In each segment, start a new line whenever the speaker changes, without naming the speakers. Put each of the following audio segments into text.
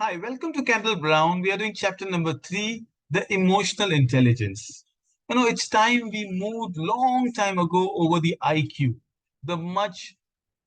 Hi, welcome to Kendall Brown. We are doing chapter number 3, the emotional intelligence. It's time we moved long time ago over the IQ, the much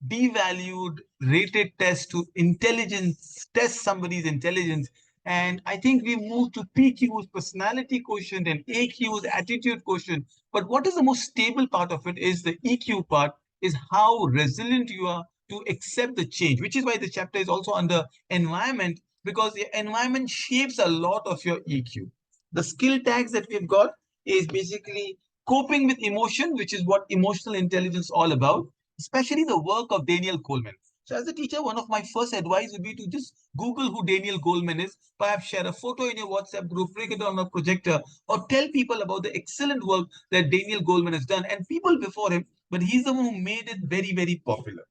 devalued rated test to intelligence, test somebody's intelligence. And I think we moved to PQ's personality quotient and AQ's attitude quotient. But what is the most stable part of it is the EQ part, is how resilient you are to accept the change, which is why the chapter is also under environment, because the environment shapes a lot of your EQ. The skill tags that we've got is basically coping with emotion, which is what emotional intelligence is all about, especially the work of Daniel Goleman. So as a teacher, one of my first advice would be to just Google who Daniel Goleman is, perhaps share a photo in your WhatsApp group, break it on a projector, or tell people about the excellent work that Daniel Goleman has done and people before him, but he's the one who made it very, very popular.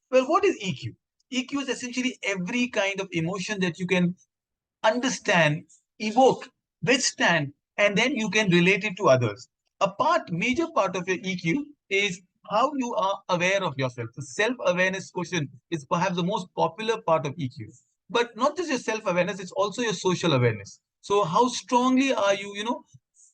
Well, what is EQ? EQ is essentially every kind of emotion that you can understand, evoke, withstand, and then you can relate it to others. Major part of your EQ is how you are aware of yourself. The self-awareness question is perhaps the most popular part of EQ. But not just your self-awareness, it's also your social awareness. So how strongly are you,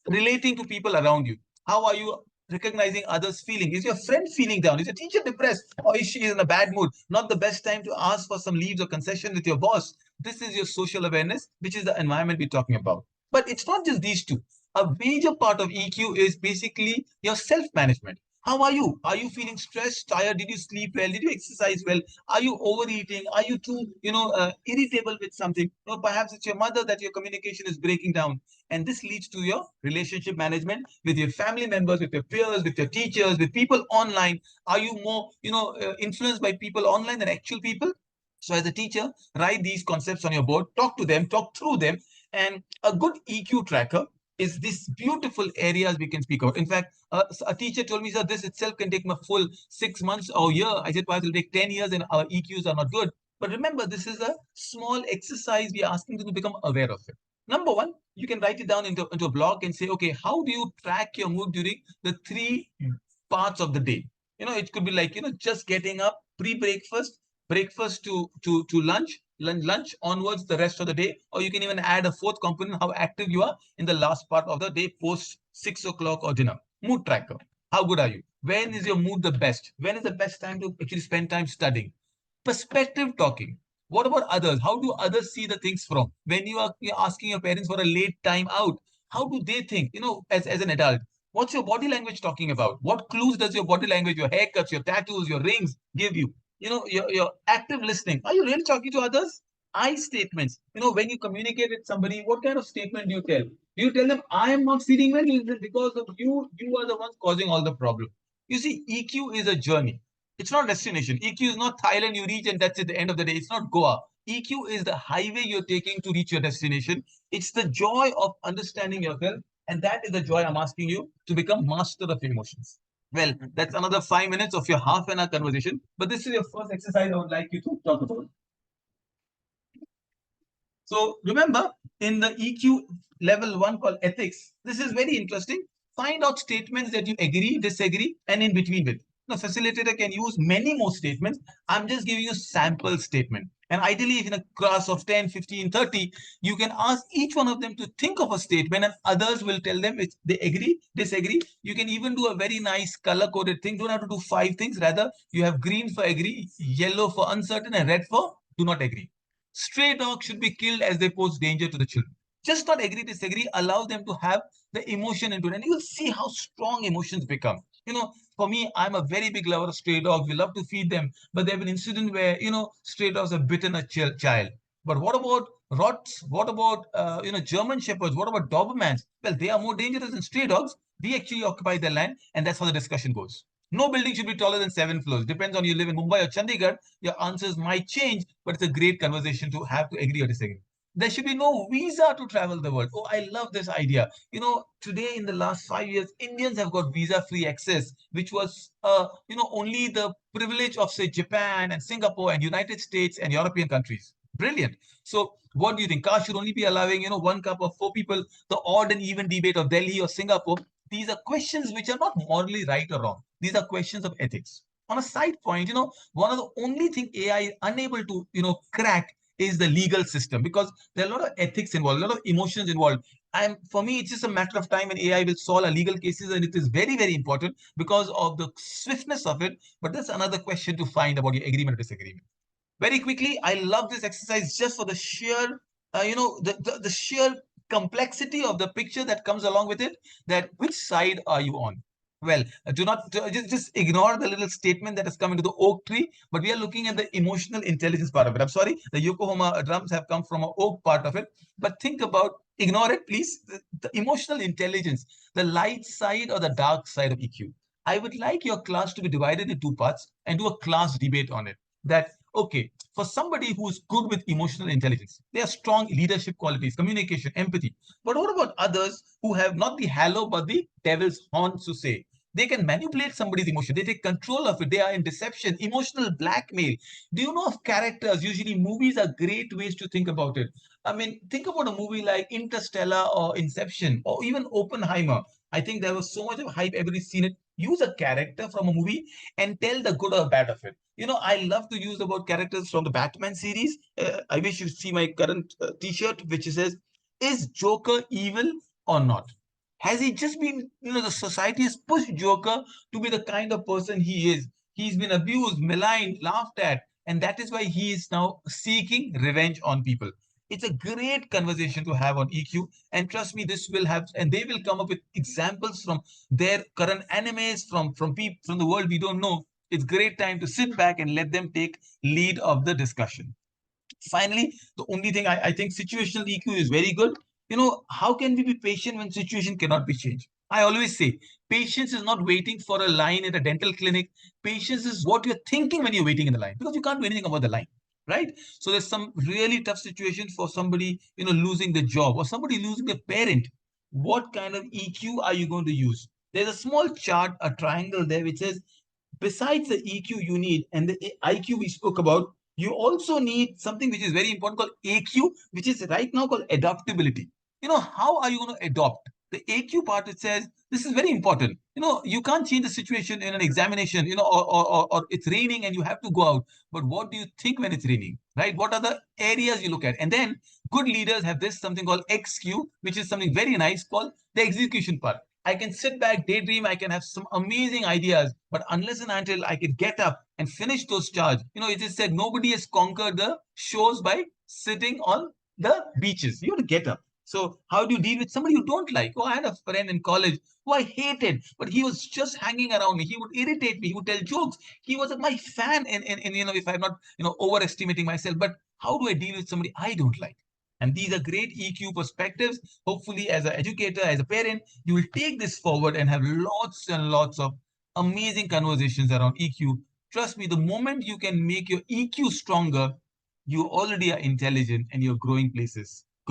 relating to people around you? How are you recognizing others' feeling? Is your friend feeling down? Is your teacher depressed? Or is she in a bad mood? Not the best time to ask for some leaves or concession with your boss. This is your social awareness, which is the environment we're talking about. But it's not just these two. A major part of EQ is basically your self-management. How are you? Are you feeling stressed, tired? Did you sleep well? Did you exercise well? Are you overeating? Are you too, irritable with something? Or perhaps it's your mother that your communication is breaking down. And this leads to your relationship management with your family members, with your peers, with your teachers, with people online. Are you more, influenced by people online than actual people? So as a teacher, write these concepts on your board, talk to them, talk through them. And a good EQ tracker is these beautiful areas we can speak about. In fact, a teacher told me, sir, this itself can take my full 6 months or year. I said, well, it will take 10 years and our EQs are not good. But remember, this is a small exercise we are asking them to become aware of it. Number one, you can write it down into a blog and say, okay, how do you track your mood during the 3 parts of the day? It could be like, just getting up, pre-breakfast, breakfast to lunch onwards the rest of the day, or you can even add a fourth component, how active you are in the last part of the day post 6 o'clock or dinner. Mood tracker. How good are you? When is your mood the best? When is the best time to actually spend time studying? Perspective talking. What about others? How do others see the things from? When you're asking your parents for a late time out, how do they think, as an adult? What's your body language talking about? What clues does your body language, your haircuts, your tattoos, your rings give you? Your active listening. Are you really talking to others? I statements. When you communicate with somebody, what kind of statement do you tell? Do you tell them, I am not feeling well because of you? You are the ones causing all the problem. You see, EQ is a journey. It's not destination. EQ is not Thailand, you reach and that's at the end of the day. It's not Goa. EQ is the highway you're taking to reach your destination. It's the joy of understanding yourself. And that is the joy I'm asking you to become master of emotions. Well, that's another 5 minutes of your half an hour conversation. But this is your first exercise I would like you to talk about. So remember, in the EQ level 1 called ethics, this is very interesting. Find out statements that you agree, disagree, and in between with. The facilitator can use many more statements. I'm just giving you sample statement. And ideally, if in a class of 10, 15, 30, you can ask each one of them to think of a statement and others will tell them if they agree, disagree. You can even do a very nice color-coded thing. Don't have to do 5 things. Rather, you have green for agree, yellow for uncertain, and red for do not agree. Stray dogs should be killed as they pose danger to the children. Just not agree, disagree, allow them to have the emotion into it. And you'll see how strong emotions become. For me, I'm a very big lover of stray dogs. We love to feed them. But there have been incidents where, stray dogs have bitten a child. But what about rots? What about, German shepherds? What about Dobermans? Well, they are more dangerous than stray dogs. We actually occupy their land. And that's how the discussion goes. No building should be taller than 7 floors. Depends on you live in Mumbai or Chandigarh. Your answers might change, but it's a great conversation to have to agree or disagree. There should be no visa to travel the world. Oh, I love this idea. Today in the last 5 years, Indians have got visa-free access, which was, only the privilege of, say, Japan and Singapore and United States and European countries. Brilliant. So what do you think? Cars should only be allowing, one cup of 4 people, the odd and even debate of Delhi or Singapore. These are questions which are not morally right or wrong. These are questions of ethics. On a side point, one of the only thing AI is unable to, crack is the legal system, because there are a lot of ethics involved, a lot of emotions involved. For me, it's just a matter of time when AI will solve our legal cases, and it is very, very important because of the swiftness of it. But that's another question to find about your agreement or disagreement. Very quickly, I love this exercise just for the sheer, the sheer complexity of the picture that comes along with it, that which side are you on? Well, do not just ignore the little statement that has come into the oak tree, but we are looking at the emotional intelligence part of it. I'm sorry, the Yokohama drums have come from an oak part of it, but think about, ignore it, please. The emotional intelligence, the light side or the dark side of EQ. I would like your class to be divided into two parts and do a class debate on it. That, okay, for somebody who's good with emotional intelligence, they have strong leadership qualities, communication, empathy. But what about others who have not the halo but the devil's horns to say? They can manipulate somebody's emotion. They take control of it. They are in deception, emotional blackmail. Do you know of characters? Usually, movies are great ways to think about it. I mean, think about a movie like Interstellar or Inception or even Oppenheimer. I think there was so much of hype, everybody's seen it. Use a character from a movie and tell the good or bad of it. I love to use about characters from the Batman series. I wish you see my current T-shirt, which says, "Is Joker evil or not?" Has he just been, the society has pushed Joker to be the kind of person he is. He's been abused, maligned, laughed at, and that is why he is now seeking revenge on people. It's a great conversation to have on EQ, and trust me, this will have, and they will come up with examples from their current animes, from people from the world we don't know. It's great time to sit back and let them take lead of the discussion. Finally, the only thing I think situational EQ is very good. How can we be patient when situation cannot be changed? I always say patience is not waiting for a line at a dental clinic. Patience is what you're thinking when you're waiting in the line, because you can't do anything about the line, right? So there's some really tough situation for somebody, losing the job or somebody losing a parent. What kind of EQ are you going to use? There's a small chart, a triangle there, which says besides the EQ you need and the IQ we spoke about, you also need something which is very important called AQ, which is right now called adaptability. How are you going to adopt? The AQ part, it says, this is very important. You can't change the situation in an examination, or it's raining and you have to go out. But what do you think when it's raining, right? What are the areas you look at? And then good leaders have this something called XQ, which is something very nice called the execution part. I can sit back, daydream, I can have some amazing ideas, but unless and until I can get up and finish those charges, it is said nobody has conquered the shores by sitting on the beaches. You have to get up. So how do you deal with somebody you don't like? Oh, I had a friend in college who I hated, but he was just hanging around me. He would irritate me. He would tell jokes. He was my fan, and if I'm not, overestimating myself, but how do I deal with somebody I don't like? And these are great EQ perspectives. Hopefully, as an educator, as a parent, you will take this forward and have lots and lots of amazing conversations around EQ. Trust me, the moment you can make your EQ stronger, you already are intelligent and you're growing places.